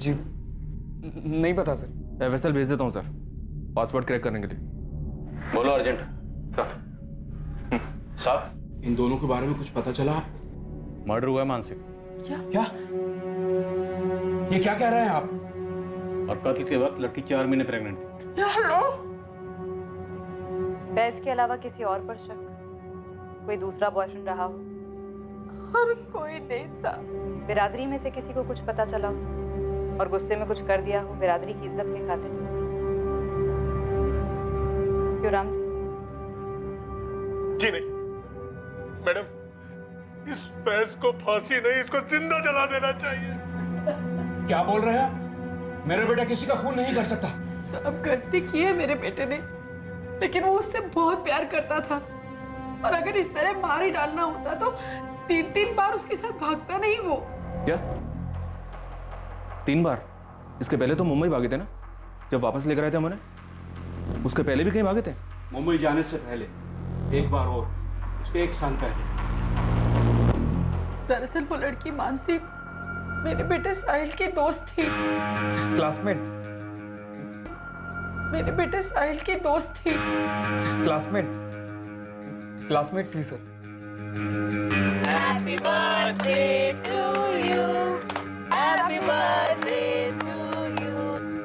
जी नहीं पता sir. FSL भेज देता हूँ सर, पासवर्ड क्रैक करने के लिए। बोलो अर्जेंट सर। साहब, इन दोनों के बारे में कुछ पता चला? मर्डर हुआ है मानसिक। क्या ये क्या कह रहे हैं आप? और कत्ल के वक्त लड़की 4 महीने प्रेग्नेंट थी। फैज के अलावा किसी और पर शक? कोई दूसरा बॉयफ्रेंड रहा हो? और कोई नहीं था। बिरादरी में से किसी को कुछ पता चला हो और गुस्से में कुछ कर दिया हो बिरादरी की इज्जत के खातिर? क्यों राम जी? जी नहीं मैडम, इस फैज को फांसी नहीं, इसको जिंदा जला देना चाहिए। क्या बोल रहे हैं आप? मेरा बेटा किसी का खून नहीं कर सकता। सब गलती की है मेरे बेटे ने, लेकिन वो उससे बहुत प्यार करता था। और अगर इस तरह मार ही डालना होता तो 3 बार उसके साथ भागता नहीं वो। क्या 3 बार? इसके पहले तो मुंबई भागे थे ना, जब वापस लेकर आए थे हमें। उसके पहले भी कहीं भागे थे? मुंबई जाने से पहले एक बार और, उसके 1 साल पहले। दरअसल वो लड़की मानसी मेरे बेटे साहिल की दोस्त थी। क्लासमेट? मेरे बेटे साहिल की दोस्त थी। क्लासमेट थी sir. Happy birthday to you. Happy birthday to you.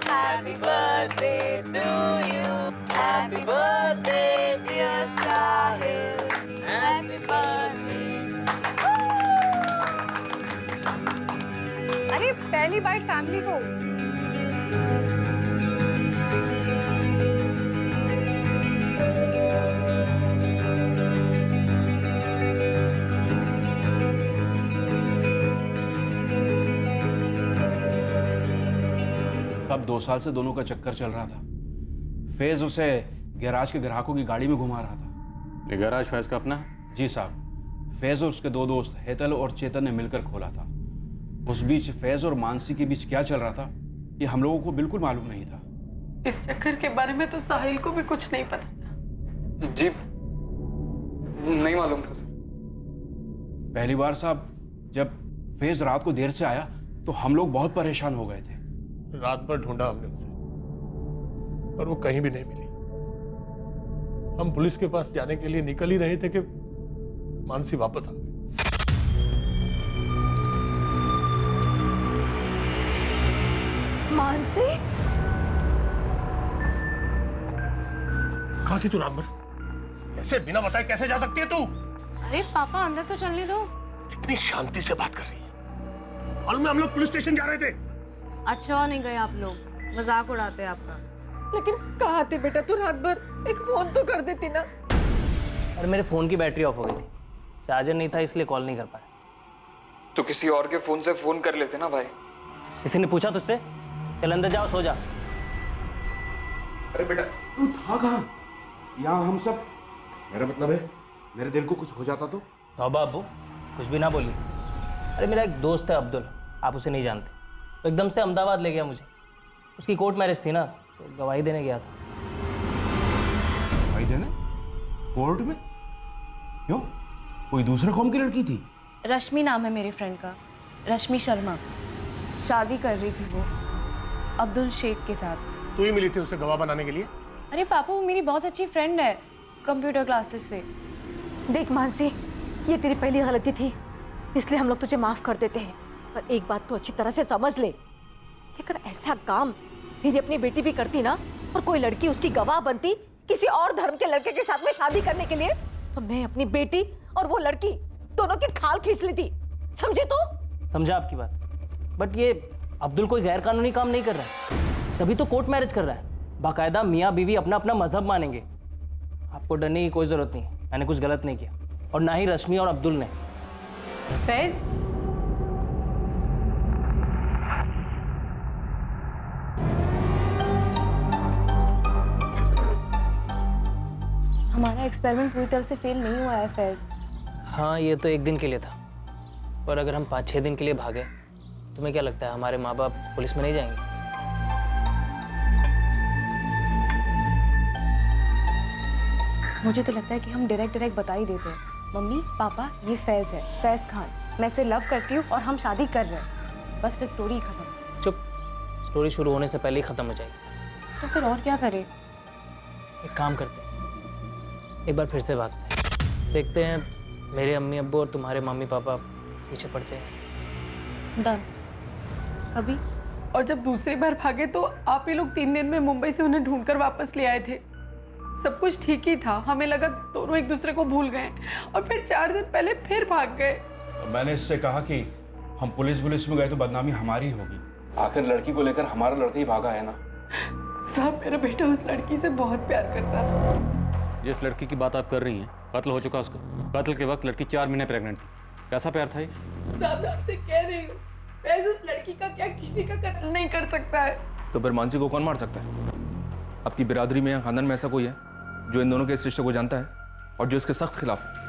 Happy birthday to you. Happy birthday dear Sahil. Happy birthday. अरे पहली बाइट फैमिली को। अब 2 साल से दोनों का चक्कर चल रहा था। फैज उसे गैराज के ग्राहकों की गाड़ी में घुमा रहा था। ये गैराज फैज का अपना? जी साहब, फैज और उसके 2 दोस्त हेतल और चेतन ने मिलकर खोला था। उस बीच फैज और मानसी के बीच क्या चल रहा था ये हम लोगों को बिल्कुल मालूम नहीं था। इस चक्कर के बारे में तो साहिल को भी कुछ नहीं पता था। जी नहीं मालूम था सर। पहली बार साहब जब फैज रात को देर से आया तो हम लोग बहुत परेशान हो गए थे। रात भर ढूंढा हमने उसे, पर वो कहीं भी नहीं मिली। हम पुलिस के पास जाने के लिए निकल ही रहे थे कि मानसी वापस आ गई। मानसी? कहाँ थी तू रात भर? ऐसे बिना बताए कैसे जा सकती है तू? अरे पापा अंदर तो चलने दो। कितनी शांति से बात कर रही है। और हम लोग पुलिस स्टेशन जा रहे थे। अच्छा नहीं गए आप लोग, मजाक उड़ाते हैं आपका। लेकिन कहाँ थे बेटा तू रात भर? एक फोन तो कर देती ना। अरे मेरे फ़ोन की बैटरी ऑफ हो गई थी, चार्जर नहीं था इसलिए कॉल नहीं कर पाया। तो किसी और के फोन से फोन कर लेते ना भाई। किसी ने पूछा तुझसे? चल अंदर जाओ, सो जा। अरे बेटा तू था कहाँ? यहाँ हम सब, मेरा मतलब है मेरे दिल को कुछ हो जाता तो? तौबा अब्बू, कुछ भी ना बोली। अरे मेरा एक दोस्त है अब्दुल, आप उसे नहीं जानते, तो एकदम से अहमदाबाद ले गया मुझे। उसकी कोर्ट मैरिज थी ना, तो गवाही देने गया था। भाई देने? कोर्ट में? क्यों? कोई दूसरे कौम की लड़की थी? रश्मि नाम है मेरी फ्रेंड का, रश्मि शर्मा। शादी कर रही थी वो अब्दुल शेख के साथ। तू ही मिली थी उसे गवाह बनाने के लिए? अरे पापा वो मेरी बहुत अच्छी फ्रेंड है कंप्यूटर क्लासेस से। देख मानसी, ये तेरी पहली गलती थी, इसलिए हम लोग तुझे माफ कर देते हैं। पर एक बात तो अच्छी तरह से समझ ले कि अगर ऐसा काम दीदी अपनी बेटी भी करती ना और कोई लड़की उसकी गवाह बनती किसी और धर्म के लड़के के साथ में शादी करने के लिए, तो मैं अपनी बेटी और वो लड़की दोनों की खाल खींच लेती। समझे तो? समझा आपकी बात, बट ये अब्दुल कोई गैर कानूनी काम नहीं कर रहा है, तभी तो कोर्ट मैरिज कर रहा है। बाकायदा मियाँ बीवी अपना अपना मजहब मानेंगे। आपको डरने की कोई जरूरत नहीं, मैंने कुछ गलत नहीं किया, और ना ही रश्मि और अब्दुल ने। फैज, हमारा एक्सपेरिमेंट पूरी तरह से फेल नहीं हुआ है फैज। हाँ ये तो एक दिन के लिए था, और अगर हम 5-6 दिन के लिए भागे, तुम्हें क्या लगता है हमारे माँ बाप पुलिस में नहीं जाएंगे? मुझे तो लगता है कि हम डायरेक्ट बता ही देते हैं, मम्मी पापा ये फैज है, फैज खान, मैं इसे लव करती हूँ और हम शादी कर रहे हैं, बस फिर स्टोरी खत्म। चुप, स्टोरी शुरू होने से पहले ही ख़त्म हो जाएगी। तो फिर और क्या करें? एक काम करते हैं, एक बार फिर से बात देखते हैं। मेरे अम्मी अब्बू और तुम्हारे मम्मी पापा पीछे पड़ते हैं। डन। अभी और जब दूसरी बार भागे तो आप ही लोग 3 दिन में मुंबई से उन्हें ढूंढकर वापस ले आए थे। सब कुछ ठीक ही था, हमें लगा दोनों एक दूसरे को भूल गए, और फिर 4 दिन पहले फिर भाग गए। तो मैंने इससे कहा कि हम पुलिस में गए तो बदनामी हमारी होगी। आखिर लड़की को लेकर हमारा लड़का ही भागा है ना। साहब, मेरा बेटा उस लड़की से बहुत प्यार करता था। जिस लड़की की बात आप कर रही हैं, कत्ल हो चुका उसका। कत्ल के वक्त लड़की 4 महीने प्रेग्नेंट थी। कैसा प्यार था ये? साहब, मैं आपसे कह रही हूँ, वैसे उस लड़की का क्या किसी का कत्ल नहीं कर सकता है। तो फिर मानसी को कौन मार सकता है? आपकी बिरादरी में या खानदान में ऐसा कोई है जो इन दोनों के इस रिश्ते को जानता है और जो इसके सख्त खिलाफ है?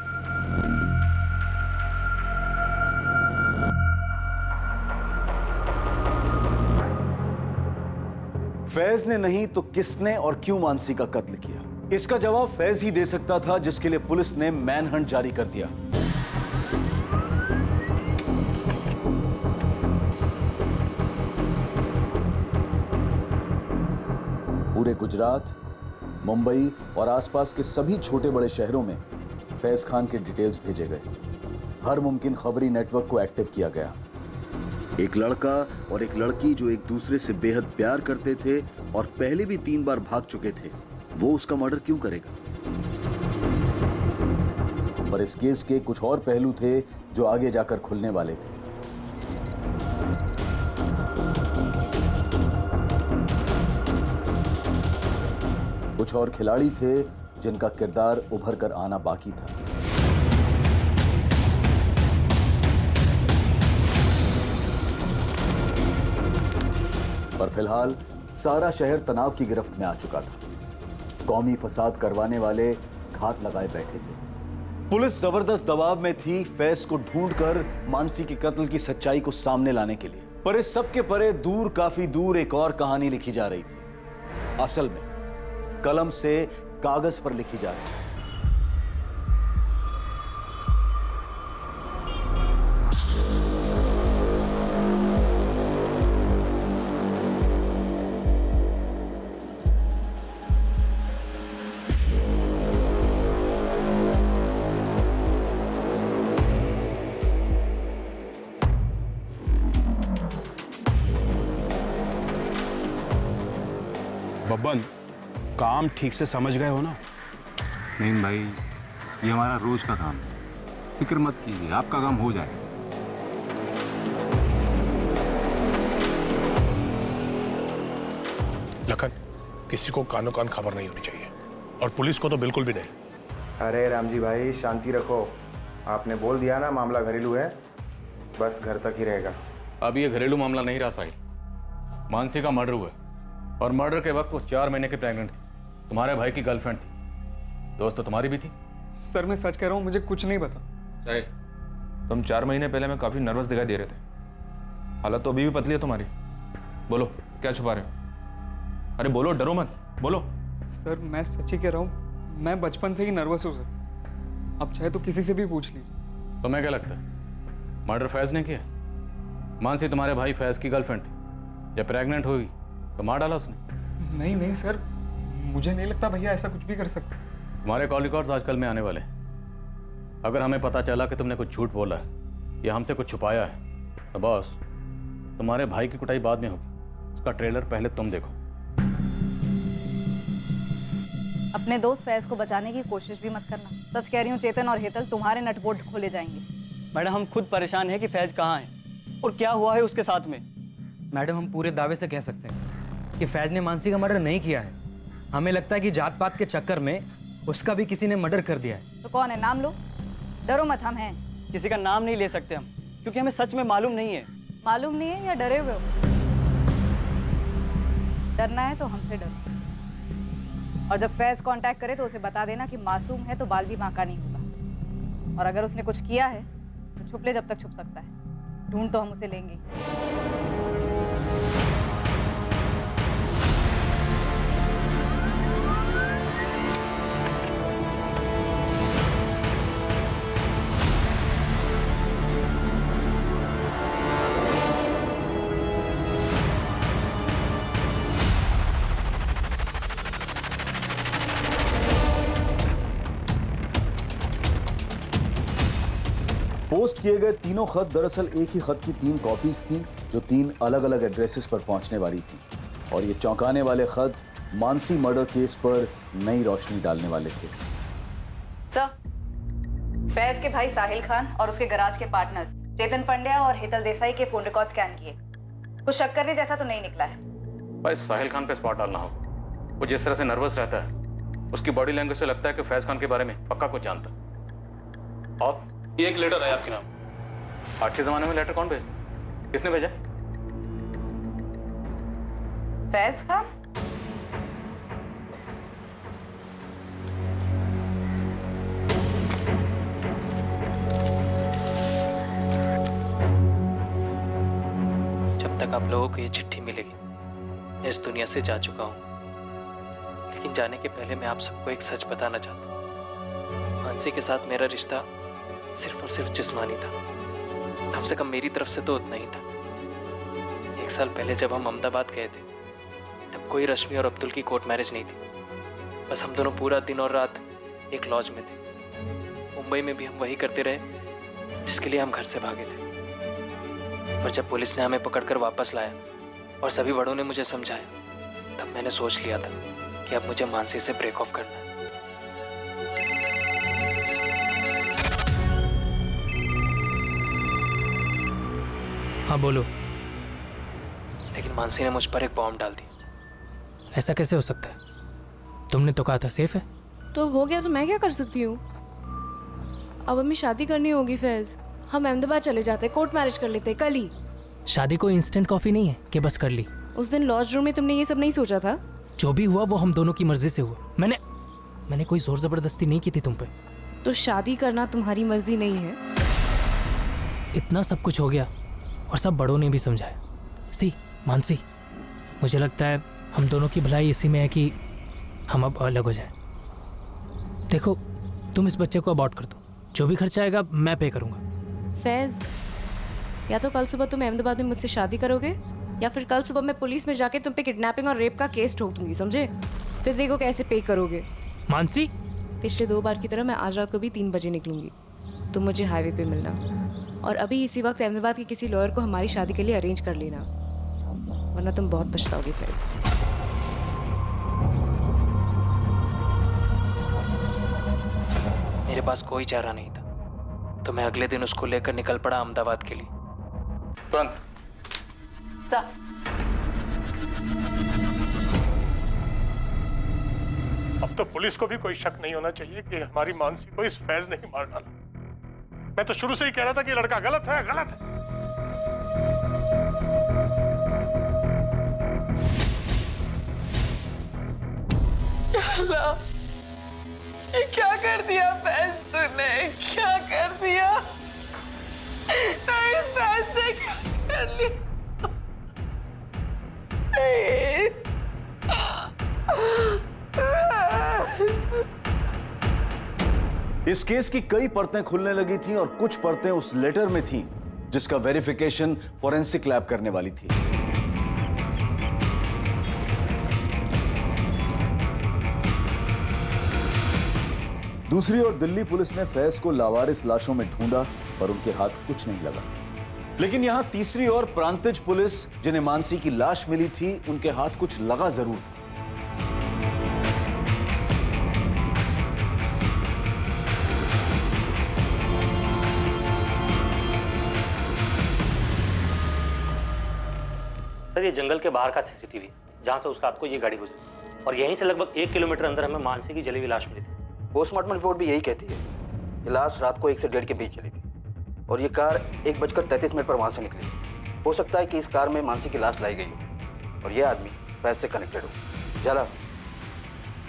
फैज ने नहीं तो किसने और क्यों मानसी का कत्ल किया? इसका जवाब फैज ही दे सकता था, जिसके लिए पुलिस ने मैनहंट जारी कर दिया। पूरे गुजरात, मुंबई और आसपास के सभी छोटे बड़े शहरों में फैज खान के डिटेल्स भेजे गए। हर मुमकिन खबरी नेटवर्क को एक्टिव किया गया। एक लड़का और एक लड़की जो एक दूसरे से बेहद प्यार करते थे और पहले भी 3 बार भाग चुके थे, वो उसका मर्डर क्यों करेगा? पर इस केस के कुछ और पहलू थे जो आगे जाकर खुलने वाले थे। कुछ और खिलाड़ी थे जिनका किरदार उभर कर आना बाकी था। पर फिलहाल सारा शहर तनाव की गिरफ्त में आ चुका था। कौमी फसाद करवाने वाले घात लगाए बैठे थे। पुलिस जबरदस्त दबाव में थी फैज को ढूंढकर मानसी के कत्ल की सच्चाई को सामने लाने के लिए। पर इस सब के परे दूर, काफी दूर एक और कहानी लिखी जा रही थी। असल में कलम से कागज पर लिखी जा रही थी। बब्बन, काम ठीक से समझ गए हो ना? नहीं भाई, ये हमारा रोज का काम है। फिक्र मत कीजिए, आपका काम हो जाएगा। लखन, किसी को कानो कान खबर नहीं होनी चाहिए, और पुलिस को तो बिल्कुल भी नहीं। अरे रामजी भाई, शांति रखो। आपने बोल दिया ना मामला घरेलू है, बस घर तक ही रहेगा। अब ये घरेलू मामला नहीं रहा साहिल। मानसी का मर्डर हुआ और मर्डर के वक्त वो 4 महीने की प्रेग्नेंट थी। तुम्हारे भाई की गर्लफ्रेंड थी। दोस्त तो तुम्हारी भी थी। सर मैं सच कह रहा हूँ, मुझे कुछ नहीं पता। साहिल, तुम 4 महीने पहले में काफी नर्वस दिखाई दे रहे थे। हालत तो अभी भी पतली है तुम्हारी। बोलो, क्या छुपा रहे हो? अरे बोलो, डरो मत, बोलो। सर मैं सच ही कह रहा हूँ, मैं बचपन से ही नर्वस हूँ सर। आप चाहे तो किसी से भी पूछ लीजिए। तुम्हें क्या लगता है मर्डर फैज ने किया? मानसी तुम्हारे भाई फैज की गर्लफ्रेंड थी। जब प्रेग्नेंट हुई तो मार डाला उसने। नहीं नहीं सर, मुझे नहीं लगता भैया ऐसा कुछ भी कर सकते। तुम्हारे कॉल रिकॉर्ड्स आजकल में आने वाले हैं। अगर हमें पता चला कि तुमने कुछ झूठ बोला है या हमसे कुछ छुपाया है तो बॉस, तुम्हारे भाई की कुटाई बाद में होगी। उसका ट्रेलर पहले तुम देखो। अपने दोस्त फैज को बचाने की कोशिश भी मत करना। सच कह रही हूँ, चेतन और हेतल तुम्हारे नटबोल्ट खोले जाएंगे। मैडम, हम खुद परेशान हैं कि फैज कहाँ है और क्या हुआ है उसके साथ में। मैडम, हम पूरे दावे से कह सकते हैं कि फैज ने मानसी का मर्डर नहीं किया है। हमें लगता है कि जात पात के चक्कर में उसका भी किसी ने मर्डर कर दिया है। तो कौन है? नाम लो। डरो मत, हम हैं। किसी का नाम नहीं ले सकते हम, क्योंकि हमें सच में मालूम नहीं है। मालूम नहीं है या डरे हुए हो? डरना है तो हमसे डरो। और जब फैज कांटेक्ट करे तो उसे बता देना कि मासूम है तो बाल भी बांका नहीं होगा। और अगर उसने कुछ किया है तो छुप ले जब तक छुप सकता है। ढूंढ तो हम उसे लेंगे। पोस्ट किए गए तीनों खत दरअसल एक ही खत की 3 कॉपीज थी जो 3 अलग अलग एड्रेसेस पर पहुंचने वाली थी, और ये चौंकाने वाले खत मानसी मर्डर केस पर नई रोशनी डालने वाले थे। सर, फैज के भाई साहिल खान और उसके गराज के पार्टनर्स चेतन पंड्या और हेतल देसाई के फोन रिकॉर्ड स्कैन किए। कुछ शक करने जैसा तो नहीं निकला है। भाई साहिल खान पे स्पॉट डालना होगा। वो जिस तरह से नर्वस रहता है, उसकी बॉडी लैंग्वेज से लगता है कि फैज खान के बारे में पक्का कुछ जानता है। और ये एक लेटर है आपके नाम। आज के जमाने में लेटर कौन भेजता? किसने भेजा? फैज खान? जब तक आप लोगों को ये चिट्ठी मिलेगी, मैं इस दुनिया से जा चुका हूँ। लेकिन जाने के पहले मैं आप सबको एक सच बताना चाहता हूँ। मानसी के साथ मेरा रिश्ता सिर्फ और सिर्फ जिस्मानी था। कम से कम मेरी तरफ से तो उतना ही था। 1 साल पहले जब हम अहमदाबाद गए थे, तब कोई रश्मि और अब्दुल की कोर्ट मैरिज नहीं थी। बस हम दोनों पूरा दिन और रात एक लॉज में थे। मुंबई में भी हम वही करते रहे जिसके लिए हम घर से भागे थे। पर जब पुलिस ने हमें पकड़कर वापस लाया और सभी बड़ों ने मुझे समझाया, तब मैंने सोच लिया था कि अब मुझे मानसी से ब्रेक ऑफ करना है। हाँ बोलो। लेकिन मानसी ने मुझ पर एक बॉम्ब डाल दी। ऐसा कैसे हो सकता है? तुमने तो कहा था सेफ है। तो हो गया तो मैं क्या कर सकती हूँ? अब हमें शादी करनी होगी फैज। हम अहमदाबाद चले जाते, कोर्ट मैरिज कर लेते कल ही। शादी कोई इंस्टेंट कॉफी नहीं है कि बस कर ली। उस दिन लॉज रूम में तुमने ये सब नहीं सोचा था? जो भी हुआ वो हम दोनों की मर्जी से हुआ। मैंने कोई जोर जबरदस्ती नहीं की थी तुम पे। तो शादी करना तुम्हारी मर्जी नहीं है? इतना सब कुछ हो गया और सब बड़ों ने भी समझाया। मानसी, मुझे लगता है हम दोनों की भलाई इसी में है कि हम अब अलग हो जाएं। देखो, तुम इस बच्चे को अबॉर्ट कर दो, जो भी खर्चा आएगा मैं पे करूंगा। फैज, या तो कल सुबह तुम अहमदाबाद में मुझसे शादी करोगे, या फिर कल सुबह मैं पुलिस में जाके तुम पे किडनैपिंग और रेप का केस ठोक दूंगी, समझे? फिर देखो कैसे पे करोगे। मानसी, पिछले 2 बार की तरह मैं आज रात को भी 3 बजे निकलूंगी। तुम मुझे हाईवे पे मिलना, और अभी इसी वक्त अहमदाबाद के किसी लॉयर को हमारी शादी के लिए अरेंज कर लेना, वरना तुम बहुत पछताओगे फैज। मेरे पास कोई चारा नहीं था, तो मैं अगले दिन उसको लेकर निकल पड़ा अहमदाबाद के लिए। तुरंत। अब तो पुलिस को भी कोई शक नहीं होना चाहिए कि हमारी मानसी को इस फैज ने ही मार डाला। मैं तो शुरू से ही कह रहा था कि लड़का गलत है, गलत है। अल्लाह, ये क्या कर दिया फैज तूने? क्या कर दिया? नहीं, फैज ने क्या कर लिया? इस केस की कई परतें खुलने लगी थीं और कुछ परतें उस लेटर में थीं जिसका वेरिफिकेशन फॉरेंसिक लैब करने वाली थी। दूसरी ओर दिल्ली पुलिस ने फैज को लावारिस लाशों में ढूंढा पर उनके हाथ कुछ नहीं लगा। लेकिन यहां तीसरी ओर प्रांतिज पुलिस, जिन्हें मानसी की लाश मिली थी, उनके हाथ कुछ लगा जरूर था। सर, ये जंगल के बाहर का सीसीटीवी जहाँ से उस रात को ये गाड़ी गुजरी, और यहीं से लगभग 1 किलोमीटर अंदर हमें मानसी की जली हुई लाश मिली थी। पोस्टमार्टम रिपोर्ट भी यही कहती है कि लाश रात को 1 से 1.5 के बीच चली थी, और ये कार 1:33 पर वहाँ से निकली। हो सकता है कि इस कार में मानसी की लाश लाई गई हो और ये आदमी फैज से कनेक्टेड हो। जाला,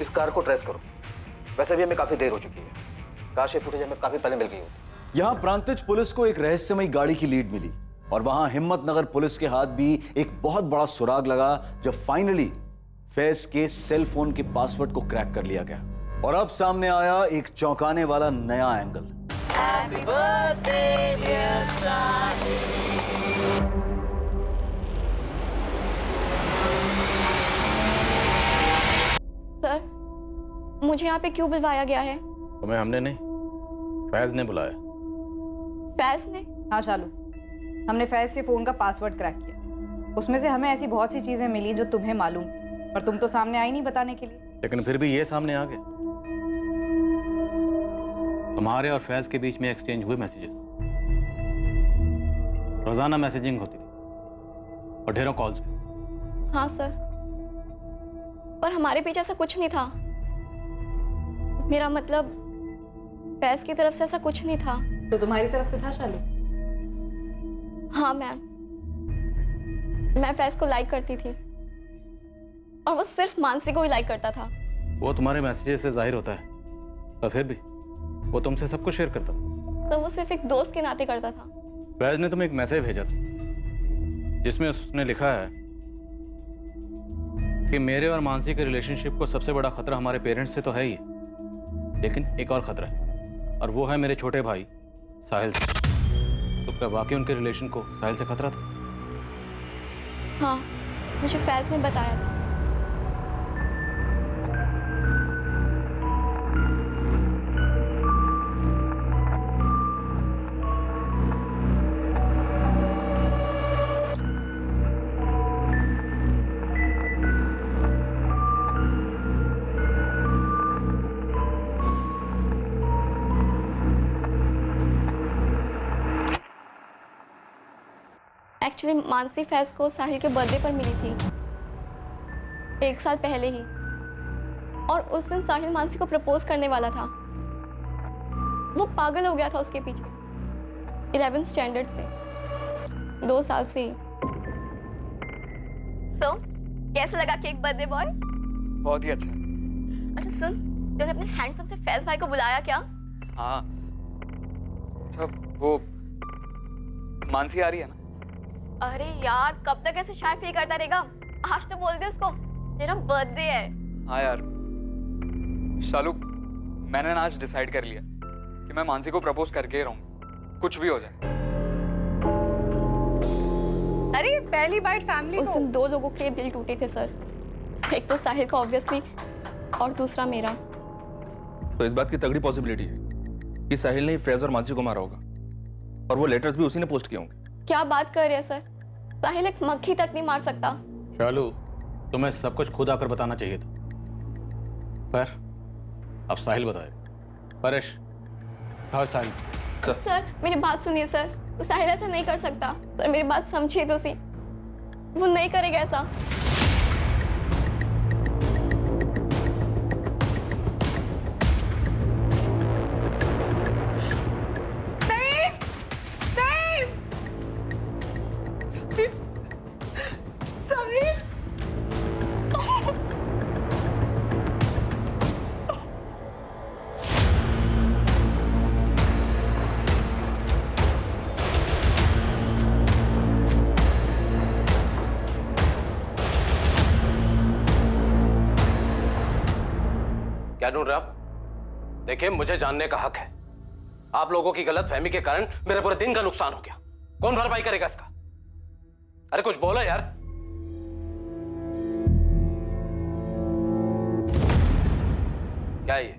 इस कार को ट्रेस करो। वैसे भी हमें काफ़ी देर हो चुकी है, काश ये फुटेज हमें काफ़ी पहले मिल गई होती। यहां प्रांतिज पुलिस को एक रहस्यमयी गाड़ी की लीड मिली और वहां हिम्मतनगर पुलिस के हाथ भी एक बहुत बड़ा सुराग लगा जब फाइनली फैज के सेल फोन के पासवर्ड को क्रैक कर लिया गया। और अब सामने आया एक चौंकाने वाला नया angle. Happy birthday, dear Sahil. Sir, मुझे यहाँ पे क्यों बुलवाया गया है? तुम्हें हमने नहीं, फैज ने बुलाया। फैज ने? हाँ शालू, हमने फैज के फ़ोन का पासवर्ड क्रैक किया। उसमें से हमें ऐसी बहुत सी चीज़ें मिली जो तुम्हें मालूम थी, पर तुम तो सामने आई नहीं बताने के लिए। लेकिन फिर भी ये सामने आ गया। तुम्हारे और फैज के बीच में एक्सचेंज हुए मैसेजेस, रोजाना मैसेजिंग होती थी और ढेरों कॉल्स भी। हाँ सर, पर हमारे पीछे ऐसा कुछ नहीं था। मेरा मतलब फैज की तरफ से ऐसा कुछ नहीं था। तो तुम्हारी तरफ से था शालू? हाँ मैम, मैं फैज को लाइक करती थी और वो सिर्फ मानसी को ही लाइक करता था। वो तुम्हारे मैसेजेस से जाहिर होता है, पर फिर भी वो तुमसे सब कुछ शेयर करता था। तो वो सिर्फ एक दोस्त के नाते करता था। फैज ने तुम्हें एक मैसेज भेजा था जिसमें उसने लिखा है कि मेरे और मानसी के रिलेशनशिप को सबसे बड़ा खतरा हमारे पेरेंट्स से तो है ही, लेकिन एक और खतरा है, और वो है मेरे छोटे भाई साहिल से। तो क्या वाकई उनके रिलेशन को साहिल से खतरा था? हाँ, मुझे फैज ने बताया था। एक्चुअली मानसी फैज को साहिल के बर्थडे पर मिली थी 1 साल पहले ही, और उस दिन साहिल मानसी को प्रपोज करने वाला था। वो पागल हो गया था उसके पीछे 11th स्टैंडर्ड से, 2 साल से ही। सो कैसा लगा केक बर्थडे बॉय? बहुत ही अच्छा। अच्छा सुन, तूने अपने हैंडसम से फैज भाई को बुलाया क्या? हाँ, अच्छा वो मानसी आ रही है ना? अरे यार, कब तक ऐसे शाय फील करता रहेगा? आज तो बोल दे उसको तेरा बर्थडे है। हाँ यार शालू, मैंने ना आज डिसाइड कर लिया कि मैं मानसी को प्रपोज करके ही रहूंगा, कुछ भी हो जाए। अरे पहली बाइट फैमिली उस दिन 2 लोगों के दिल टूटे थे सर, एक तो साहिल का ऑब्वियसली और दूसरा मेरा। तो इस बात की तगड़ी पॉसिबिलिटी है कि साहिल ने फैज और मानसी को मारा होगा, और वो लेटर्स भी उसी ने पोस्ट किए होंगे। क्या बात कर रहे हैं सर? साहिल एक मक्खी तक नहीं मार सकता। शालू, तुम्हें सब कुछ खुद आकर बताना चाहिए था, पर अब साहिल बताएगा। परेश, और साहिल सर मेरी बात सुनिए सर, साहिल ऐसा नहीं कर सकता सर, मेरी बात समझिए तो सी, वो नहीं करेगा ऐसा। क्या ढूंढ रहे आप? देखिए, मुझे जानने का हक है। आप लोगों की गलतफहमी के कारण मेरे पूरे दिन का नुकसान हो गया। कौन भरपाई करेगा इसका? अरे कुछ बोलो यार। क्या है ये?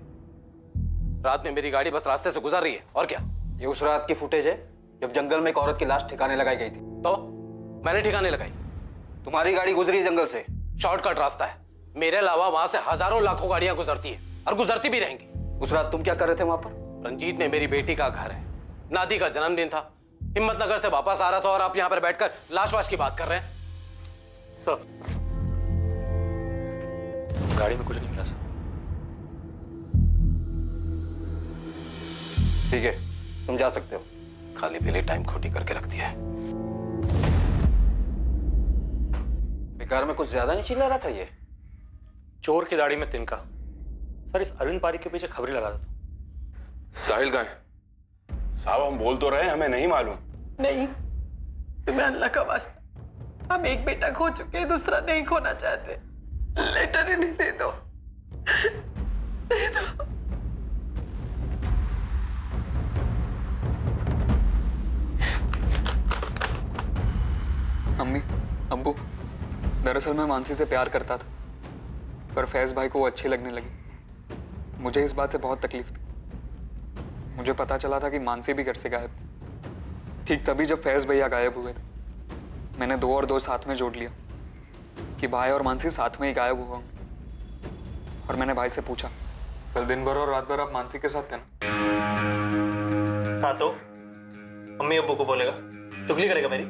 रात में मेरी गाड़ी बस रास्ते से गुजर रही है, और क्या? ये उस रात की फुटेज है जब जंगल में एक औरत की लाश ठिकाने लगाई गई थी। तो मैंने ठिकाने लगाई? तुम्हारी गाड़ी गुजरी जंगल से, शॉर्टकट रास्ता है। मेरे अलावा वहां से हजारों लाखों गाड़ियां गुजरती है और गुजरती भी रहेंगी। उस रात तुम क्या कर रहे थे वहां पर? रंजीत ने मेरी बेटी का घर है, नादी का जन्मदिन था, हिम्मतनगर से वापस आ रहा था और आप यहां पर बैठकर लाश वाश की बात कर रहे हैं। सर, गाड़ी में कुछ नहीं मिला सर। ठीक है, तुम जा सकते हो। खाली पीली टाइम खोटी करके रख दिया है। बेकार में कुछ ज्यादा नहीं चिल्ला रहा था ये? चोर की दाढ़ी में तिनका। सर, इस अरविंद पारी के पीछे खबरें लगा था। साहिल कहाँ है? साहब, हम बोल तो रहे, हमें नहीं मालूम। नहीं, तुम्हें अल्लाह का वास्ता, हम एक बेटा खो चुके हैं, दूसरा नहीं खोना चाहते। लेटर इन्हें दे दो, दे दो। अम्मी, अब्बू, दरअसल मैं मानसी से प्यार करता था, पर फैज भाई को वो अच्छी लगने लगी। मुझे इस बात से बहुत तकलीफ थी। मुझे पता चला था कि मानसी भी घर से गायब थी। ठीक तभी जब फैज भैया गायब हुए थे, मैंने 2 और 2 साथ में जोड़ लिया कि भाई और मानसी साथ में ही गायब हुआ होंगे। और मैंने भाई से पूछा, कल दिन भर और रात भर आप मानसी के साथ थे ना? हाँ तो मम्मी अब्बू को बोलेगा, चुगली करेगा मेरी?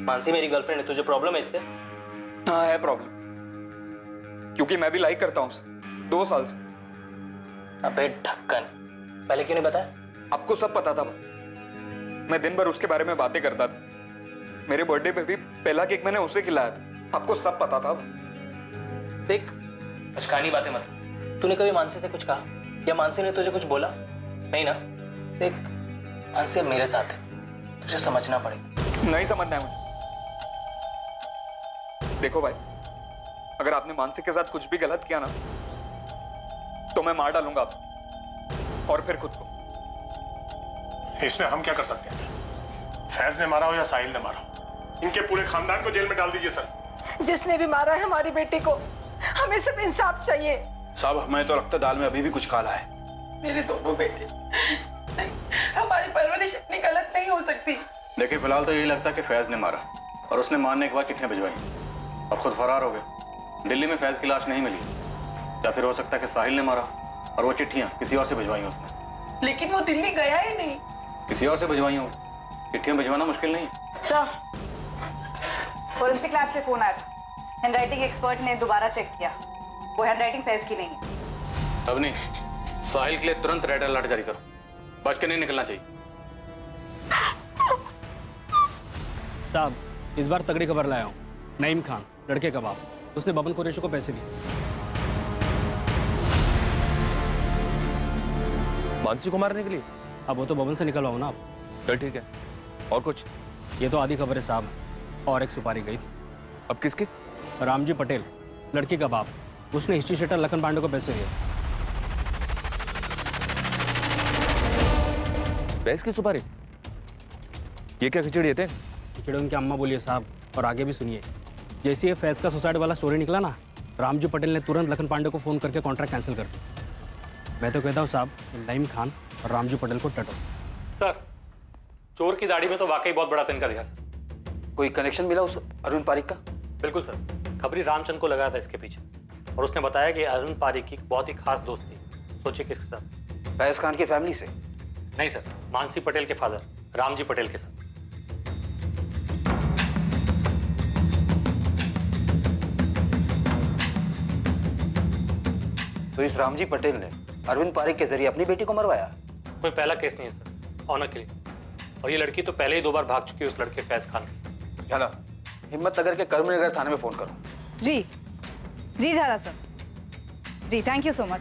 मानसी मेरी गर्लफ्रेंड है, तुझे प्रॉब्लम है इससे? हाँ है प्रॉब्लम, क्योंकि मैं भी लाइक करता हूँ उसे 2 साल से। अबे ढक्कन, पहले क्यों नहीं बताया? आपको सब पता था। मैं दिन भर उसके बारे में बातें करता था। मेरे बर्थडे पे भी पहला केक मैंने उसे खिलाया था। आपको सब पता था। देख, अशकानी बातें मत। तूने कभी मानसी से कुछ कहा या मानसी ने तुझे कुछ बोला? नहीं ना? देख, मानसी अब मेरे साथ है, तुझे समझना पड़ेगा। नहीं समझना है मुझे। देखो भाई, अगर आपने मानसी के साथ कुछ भी गलत किया ना, तो मैं मार डालूंगा आपको और फिर खुद को। इसमें हम क्या कर सकते हैं सर? फैज ने मारा हो या साहिल ने मारा हो, इनके पूरे खानदान को जेल में डाल दीजिए सर। जिसने भी मारा है हमारी बेटी को, हमें सिर्फ इंसाफ चाहिए। साहब, हमें तो लगता है दाल में अभी भी कुछ काला है। मेरे दोनों बेटे, हमारी परवरिश इतनी गलत नहीं हो सकती। देखिए, फिलहाल तो यही लगता है कि फैज ने मारा और उसने मारने के बाद चिट्ठियां भिजवाई। अब खुद फरार हो गए। दिल्ली में फैज की लाश नहीं मिली, या फिर हो सकता है कि साहिल ने मारा और वो चिट्ठियां किसी और से भिजवाई उसने। लेकिन वो दिल्ली गया ही नहीं। किसी और से भिजवाई हो। चिट्ठियां भिजवाना मुश्किल नहीं। सर, फोरेंसिक लैब से फोन आया था। हैंडराइटिंग एक्सपर्ट ने दोबारा चेक किया, वो हैंडराइटिंग फैज की नहीं है। अब नहीं, साहिल के लिए तुरंत रेड अलर्ट जारी करो। बच के नहीं निकलना चाहिए। साहब, इस बार तगड़ी खबर लाया हूँ। नईम खान, लड़के का बाप, उसने बबन कुरैशी को पैसे दिए। मानसी को मारने के लिए? अब वो तो बबन से निकलवाओ ना आप। चल ठीक है, और कुछ? ये तो आधी खबर है साहब, और एक सुपारी गई थी। अब किसकी? रामजी पटेल, लड़की का बाप, उसने हिस्ट्री शीटर लखन पांडे को पैसे दिए। फैज की सुपारी? ये क्या खिचड़ी थे? खिचड़ी उनकी अम्मा बोलिए साहब, और आगे भी सुनिए। जैसे ये फैज का सुसाइड वाला स्टोरी निकला ना, रामजी पटेल ने तुरंत लखन पांडे को फोन करके कॉन्ट्रैक्ट कैंसिल कर दिया। मैं तो कहता हूँ साहब, नईम खान और रामजी पटेल को टटो। सर, चोर की दाढ़ी में तो वाकई बहुत बड़ा तिनका दिखा सर। कोई कनेक्शन मिला उस अरुण पारिक का? बिल्कुल सर, खबरी रामचंद को लगाया था इसके पीछे, और उसने बताया कि अरुण पारिक की बहुत ही खास दोस्त थी। सोचिए किसके साथ? फैज खान की फैमिली से? नहीं सर, मानसी पटेल के फादर रामजी पटेल के साथ। तो इस रामजी पटेल ने अरविंद पारिक के जरिए अपनी बेटी को मरवाया? कोई पहला केस नहीं है सर, ऑनर के लिए। और ये लड़की तो पहले ही 2 बार भाग चुकी है उस लड़के फैज खान के। झाला, हिम्मत नगर के कर्मनगर थाने में फोन करो। जी जी झाला सर, जी थैंक यू सो मच।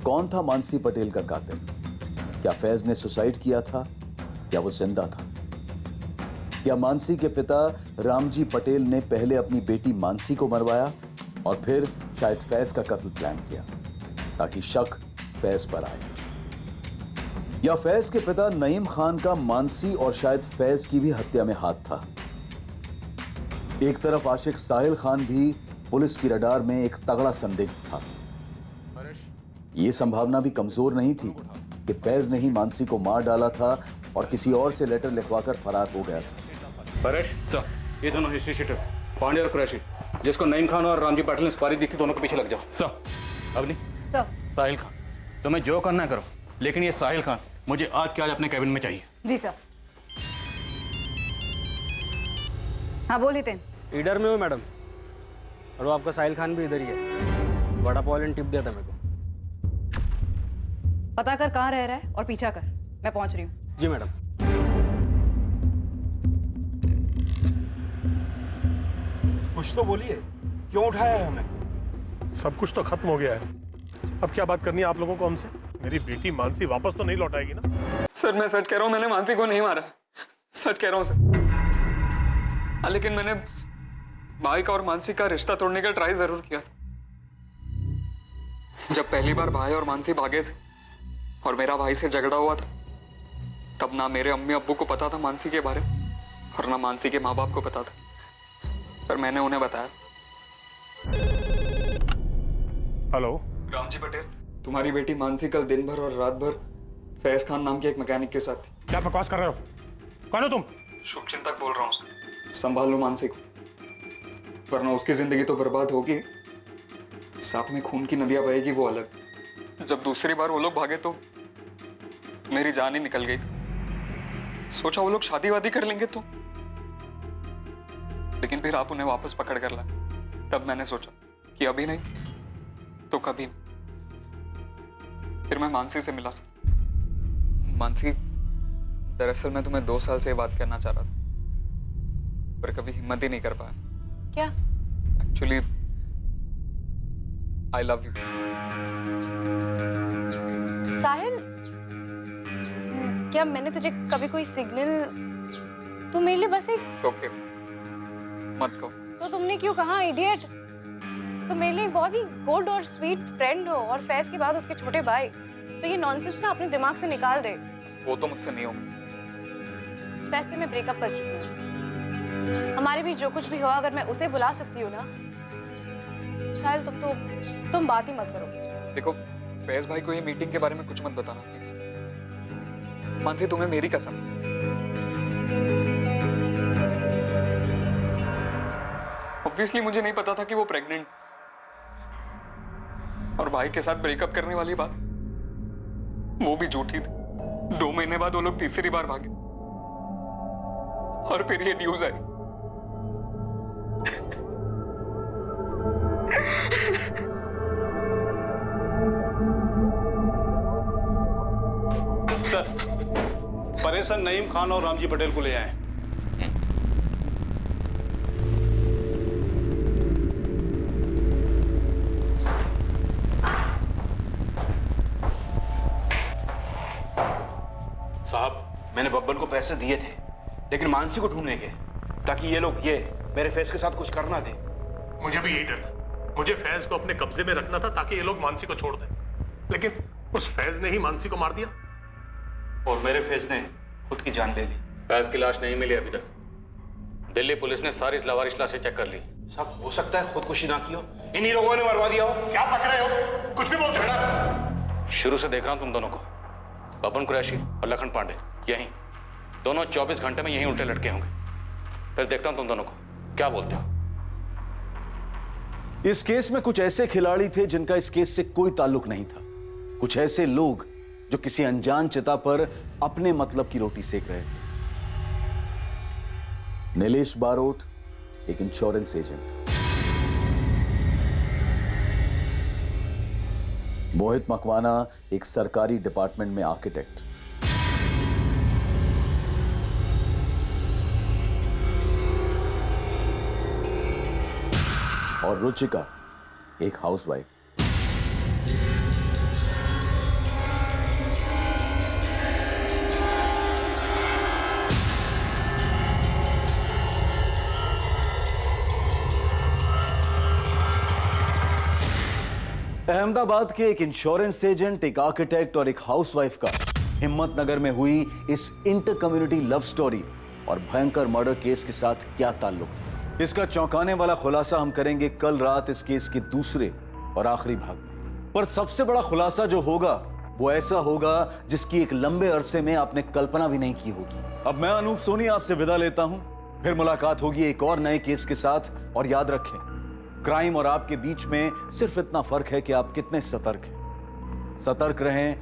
कौन था मानसी पटेल का कातिल? क्या फैज ने सुसाइड किया था या वो जिंदा था? क्या मानसी के पिता रामजी पटेल ने पहले अपनी बेटी मानसी को मरवाया और फिर शायद फैज का कत्ल प्लान किया ताकि शक फैज पर आए? या फैज के पिता नईम खान का मानसी और शायद फैज की भी हत्या में हाथ था? एक तरफ आशिक साहिल खान भी पुलिस की रडार में एक तगड़ा संदिग्ध था। यह संभावना भी कमजोर नहीं थी कि फैज ने ही मानसी को मार डाला था और किसी और से लेटर लिखवाकर फरार हो गया था। परेश सर, ये दोनों हिस्ट्री शीटर्स पांडे और कुरैशी, जिसको नईम खान और रामजी पटेल ने सुपारी दी थी, दोनों के पीछे लग जाओ। सर, अब नहीं सर, साहिल खान, तुम्हें जो करना है करो, लेकिन ये साहिल खान मुझे आज के आज अपने कैबिन में चाहिए। जी सर। हाँ बोलिए तेन। इधर में हो मैडम, और वो आपका साहिल खान भी इधर ही है। वड़ा पाव वाले टिप दिया था मेरे को। पता कर कहाँ रह रहा है और पीछा कर, मैं पहुंच रही हूँ। जी मैडम। कुछ तो बोलिए, क्यों उठाया है हमें? सब कुछ तो खत्म हो गया है, अब क्या बात करनी है आप लोगों को हमसे? मेरी बेटी मानसी वापस तो नहीं लौटाएगी ना? सर मैं सच कह रहा हूँ, मैंने मानसी को नहीं मारा। सच कह रहा हूँ सर। लेकिन मैंने भाई का और मानसी का रिश्ता तोड़ने का ट्राई जरूर किया था। जब पहली बार भाई और मानसी भागे थे और मेरा भाई से झगड़ा हुआ था, तब ना मेरे अम्मी अब्बू को पता था मानसी के बारे में और ना मानसी के माँ बाप को पता था, पर मैंने उन्हें बताया। हेलो रामजी पटेल, तुम्हारी बेटी मानसी कल दिन भर और रात भर फैज खान नाम के एक मैकेनिक के साथ थी। क्या बकवास कर रहे हो? कौन हो तुम? शुभचिंतक बोल रहा हूँ। संभाल लो मानसी को, वरना उसकी जिंदगी तो बर्बाद होगी, साथ में खून की नदियां बहेगी वो अलग। जब दूसरी बार वो लोग भागे तो मेरी जान ही निकल गई थी। सोचा वो लोग शादी वादी कर लेंगे तो, लेकिन फिर आप उन्हें वापस पकड़ कर लाए। तब मैंने सोचा कि अभी नहीं तो कभी नहीं। फिर मैं मानसी से मिला सर। मानसी, दरअसल मैं तुम्हें 2 साल से ये बात करना चाह रहा था, पर कभी हिम्मत ही नहीं कर पाया। क्या? Actually I love you. Sahil, क्या मैंने तुझे कभी कोई सिग्नल? तू मेरे लिए बस एक ओके, मत कहो। तो तुमने क्यों कहा इडियट? तुम मेरे लिए एक बहुत ही गुड और स्वीट फ्रेंड हो, और फैज के बाद उसके छोटे भाई। तो ये नॉनसेंस ना अपने दिमाग से निकाल दे। वो तो मुझसे नहीं होगा। फैज से मैं ब्रेकअप कर चुकी हूँ। हमारे बीच जो कुछ भी हुआ, अगर मैं उसे बुला सकती हूँ ना। साहिल, तुम बात ही मत करो। देखो, फैज भाई को ये मीटिंग के बारे में कुछ मत बताना प्लीज। मानसी, तुम्हें मेरी कसम। ऑब्वियसली मुझे नहीं पता था कि वो प्रेग्नेंट, और भाई के साथ ब्रेकअप करने वाली बात वो भी झूठी थी। 2 महीने बाद वो लोग तीसरी बार भागे, और फिर ये न्यूज आई। सर, परेशर नईम खान और रामजी पटेल को ले आए। साहब, मैंने बब्बन को पैसे दिए थे, लेकिन मानसी को ढूंढने के, ताकि ये लोग मेरे फैज के साथ कुछ करना दे। मुझे भी यही डर था। मुझे फैज को अपने कब्जे में रखना था ताकि ये लोग मानसी को छोड़ दें, लेकिन उस फैज ने ही मानसी को मार दिया, और मेरे फैज ने खुद की जान ले ली। फैज की लाश नहीं मिली अभी तक। दिल्ली पुलिस ने सारी लावारिश लाशें चेक कर ली। साहब, हो सकता है खुदकुशी ना की हो, इन्हीं लोगों ने मरवा दिया हो। क्या पकड़े हो? कुछ भी बोल छड़ा। शुरू से देख रहा हूं तुम दोनों को, बबन कुरैशी और लखन पांडे, यहीं दोनों 24 घंटे में यहीं उल्टे लटके होंगे। फिर देखता हूं तुम दोनों को क्या बोलते हो। इस केस में कुछ ऐसे खिलाड़ी थे जिनका इस केस से कोई ताल्लुक नहीं था। कुछ ऐसे लोग जो किसी अनजान चिता पर अपने मतलब की रोटी सेक रहे थे। नीलेश बारोट एक इंश्योरेंस एजेंट, मोहित मकवाना एक सरकारी डिपार्टमेंट में आर्किटेक्ट, और रुचिका एक हाउसवाइफ। अहमदाबाद के एक इंश्योरेंस एजेंट, एक आर्किटेक्ट और एक हाउसवाइफ का हिम्मतनगर में हुई इस इंटर कम्युनिटी लव स्टोरी और भयंकर मर्डर केस के साथ क्या ताल्लुक, इसका चौंकाने वाला खुलासा हम करेंगे कल रात इस केस के दूसरे और आखिरी भाग में। पर सबसे बड़ा खुलासा जो होगा वो ऐसा होगा जिसकी एक लंबे अरसे में आपने कल्पना भी नहीं की होगी। अब मैं अनूप सोनी आपसे विदा लेता हूं, फिर मुलाकात होगी एक और नए केस के साथ। और याद रखें, क्राइम और आपके बीच में सिर्फ इतना फर्क है कि आप कितने सतर्क हैं। सतर्क रहें,